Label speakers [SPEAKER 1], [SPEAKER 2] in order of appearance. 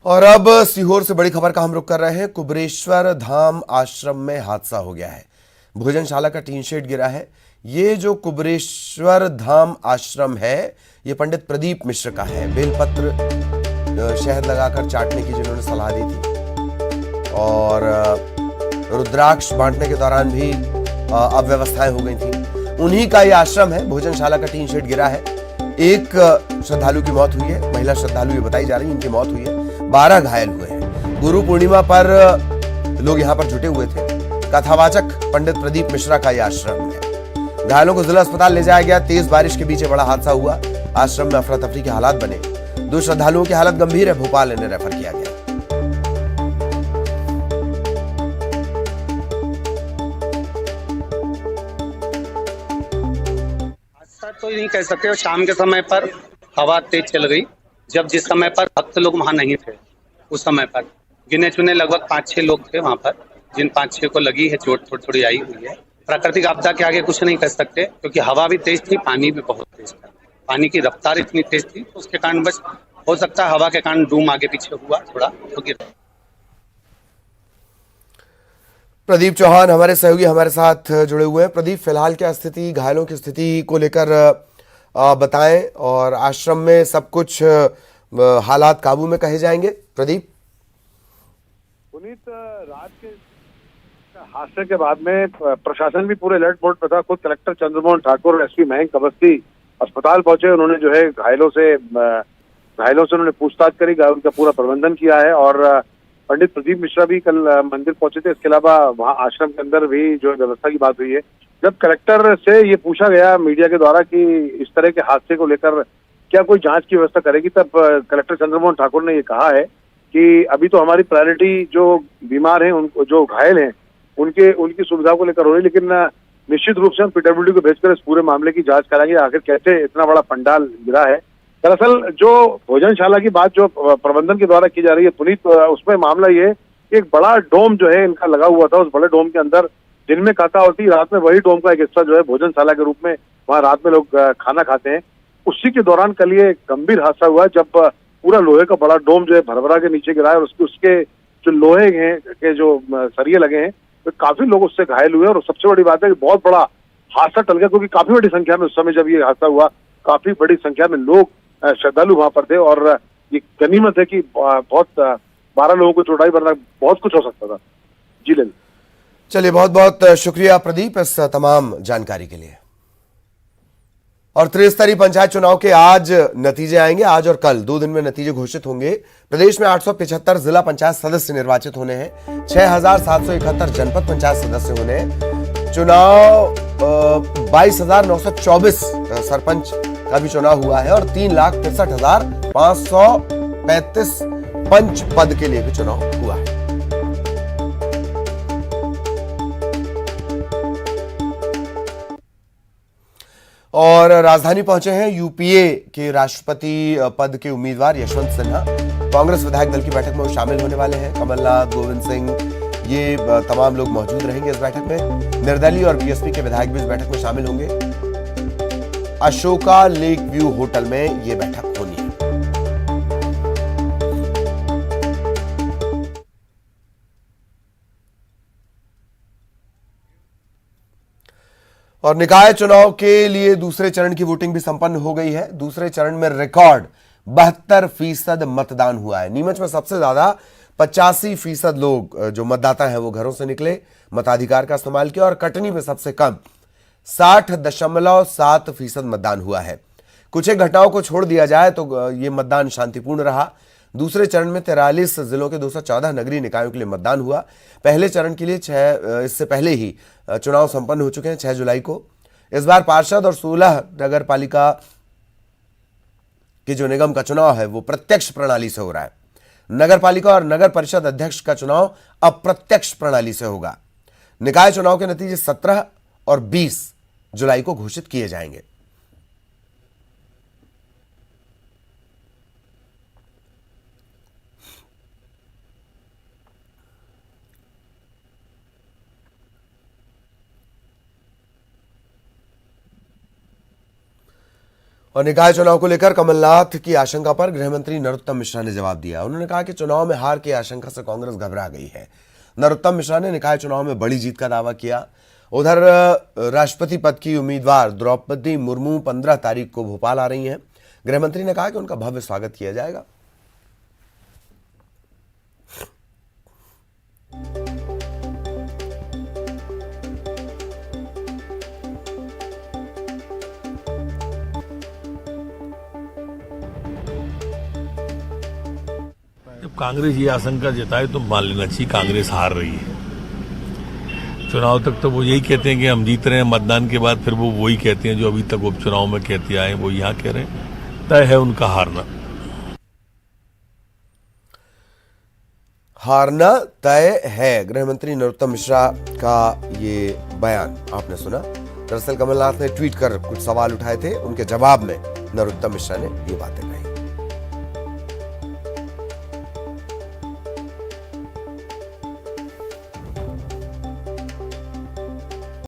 [SPEAKER 1] और अब सीहोर से बड़ी खबर का हम रुख कर रहे हैं। कुबरेश्वर धाम आश्रम में हादसा हो गया है। भोजनशाला का टीन शेड गिरा है। ये जो कुबरेश्वर धाम आश्रम है, ये पंडित प्रदीप मिश्र का है। बेलपत्र शहद लगाकर चाटने की जिन्होंने सलाह दी थी और रुद्राक्ष बांटने के दौरान भी अव्यवस्थाएं हो गई थी। उन्हीं का ये आश्रम है। भोजनशाला का टीन शेड गिरा है। एक श्रद्धालु की मौत हुई है। महिला श्रद्धालु ये बताई जा रही है, इनकी मौत हुई है। 12 घायल हुए हैं। गुरु पूर्णिमा पर लोग यहाँ पर जुटे हुए थे। कथावाचक पंडित प्रदीप मिश्रा का यह आश्रम है। घायलों को जिला अस्पताल ले जाया गया। तेज बारिश के बीच बड़ा हादसा हुआ। आश्रम में अफरा तफरी के हालात बने। 2 श्रद्धालुओं की हालत गंभीर है। भोपाल इन्हें रेफर किया गया।
[SPEAKER 2] तो नहीं कह सकते। शाम के समय पर हवा तेज चल गई, जब जिस समय पर भक्त लोग वहां नहीं थे, उस समय पर गिने चुने लगभग 5-6 लोग थे वहां पर, जिन 5-6 को लगी है चोट, थोड़ी थोड़ी आई हुई है। प्राकृतिक आपदा के आगे कुछ नहीं कर सकते, क्योंकि हवा भी तेज थी, पानी भी बहुत तेज था। पानी की रफ्तार इतनी तेज थी, तो उसके कारण बस हो सकता है हवा के कारण डूम आगे पीछे हुआ थोड़ा, तो गिरा।
[SPEAKER 1] प्रदीप चौहान हमारे सहयोगी हमारे साथ जुड़े हुए हैं। प्रदीप, फिलहाल क्या स्थिति, घायलों की स्थिति को लेकर बताएं, और आश्रम में सब कुछ हालात काबू में कहे जाएंगे। प्रदीप।
[SPEAKER 3] पुनीत, रात के हादसे के बाद में प्रशासन भी पूरे अलर्ट मोड पर था। खुद कलेक्टर चंद्रमोहन ठाकुर और एसपी मयंक अवस्थी अस्पताल पहुंचे। उन्होंने जो है घायलों से उन्होंने पूछताछ करी, उनका पूरा प्रबंधन किया है। और पंडित प्रदीप मिश्रा भी कल मंदिर पहुंचे थे। इसके अलावा वहां आश्रम के अंदर भी जो व्यवस्था की बात हुई है। जब कलेक्टर से ये पूछा गया मीडिया के द्वारा कि इस तरह के हादसे को लेकर क्या कोई जांच की व्यवस्था करेगी, तब कलेक्टर चंद्रमोहन ठाकुर ने ये कहा है कि अभी तो हमारी प्रायोरिटी जो बीमार हैं, उनको, जो घायल हैं, उनकी सुविधा को लेकर हो रही है, लेकिन निश्चित रूप से हम पीडब्ल्यूडी को भेजकर इस पूरे मामले की जांच कराएंगे, आखिर कैसे इतना बड़ा पंडाल गिरा है। दरअसल जो भोजनशाला की बात जो प्रबंधन के द्वारा की जा रही है पुनीत, उसमें मामला ये एक बड़ा डोम जो है इनका लगा हुआ था। उस बड़े डोम के अंदर दिन में काका होती, रात में वही डोम का एक हिस्सा जो है भोजनशाला के रूप में वहाँ रात में लोग खाना खाते हैं। उसी के दौरान कल ये गंभीर हादसा हुआ, जब पूरा लोहे का बड़ा डोम जो है भरभरा के नीचे गिरा है, और उसके जो लोहे के जो सरिये लगे हैं, तो काफी लोग उससे घायल हुए। और सबसे बड़ी बात है कि बहुत बड़ा हादसा टल गया, क्योंकि काफी बड़ी संख्या में उस समय जब ये हादसा हुआ, काफी बड़ी संख्या में लोग श्रद्धालु वहां पर थे। और ये गनीमत है कि बहुत 12 लोगों को चोटाई, वरना बहुत कुछ हो सकता था। जी ले।
[SPEAKER 1] चलिए, बहुत बहुत शुक्रिया प्रदीप इस तमाम जानकारी के लिए। और त्रिस्तरीय पंचायत चुनाव के आज नतीजे आएंगे। आज और कल 2 दिन में नतीजे घोषित होंगे। प्रदेश में 875 जिला पंचायत सदस्य निर्वाचित होने हैं। 6771 जनपद पंचायत सदस्य होने हैं। चुनाव 22,924 सरपंच का भी चुनाव हुआ है, और 3,63,535 पंच पद के लिए भी चुनाव हुआ है। और राजधानी पहुंचे हैं यूपीए के राष्ट्रपति पद के उम्मीदवार यशवंत सिन्हा। कांग्रेस विधायक दल की बैठक में वो शामिल होने वाले हैं। कमलनाथ, गोविंद सिंह, ये तमाम लोग मौजूद रहेंगे इस बैठक में। निर्दलीय और बीएसपी के विधायक भी इस बैठक में शामिल होंगे। अशोका लेक व्यू होटल में ये बैठक होनी है। और निकाय चुनाव के लिए दूसरे चरण की वोटिंग भी संपन्न हो गई है। दूसरे चरण में रिकॉर्ड 72% मतदान हुआ है। नीमच में सबसे ज्यादा 85% लोग जो मतदाता हैं वो घरों से निकले, मताधिकार का इस्तेमाल किया। और कटनी में सबसे कम 60.7% मतदान हुआ है। कुछ एक घटनाओं को छोड़ दिया जाए तो ये मतदान शांतिपूर्ण रहा। दूसरे चरण में 43 जिलों के 214 नगरीय निकायों के लिए मतदान हुआ। पहले चरण के लिए इससे पहले ही चुनाव संपन्न हो चुके हैं 6 जुलाई को। इस बार पार्षद और 16 नगर पालिका के जो निगम का चुनाव है वो प्रत्यक्ष प्रणाली से हो रहा है। नगर पालिका और नगर परिषद अध्यक्ष का चुनाव अप्रत्यक्ष प्रणाली से होगा। निकाय चुनाव के नतीजे 17 और 20 जुलाई को घोषित किए जाएंगे। और निकाय चुनाव को लेकर कमलनाथ की आशंका पर गृह मंत्री नरोत्तम मिश्रा ने जवाब दिया। उन्होंने कहा कि चुनाव में हार की आशंका से कांग्रेस घबरा गई है। नरोत्तम मिश्रा ने निकाय चुनाव में बड़ी जीत का दावा किया। उधर राष्ट्रपति पद की उम्मीदवार द्रौपदी मुर्मू 15 तारीख को भोपाल आ रही हैं। गृह मंत्री ने कहा कि उनका भव्य स्वागत किया जाएगा।
[SPEAKER 4] जब कांग्रेस ये आशंका जताए तो मान लेना चाहिए कांग्रेस हार रही है। चुनाव तक तो वो यही कहते हैं कि हम जीत रहे हैं, मतदान के बाद फिर वो वही कहते हैं जो अभी तक उपचुनाव में कहते आए, वो यहाँ कह रहे हैं। तय है उनका
[SPEAKER 1] हारना तय है। गृह मंत्री नरोत्तम मिश्रा का ये बयान आपने सुना। दरअसल कमलनाथ ने ट्वीट कर कुछ सवाल उठाए थे, उनके जवाब में नरोत्तम मिश्रा ने ये बातें कही।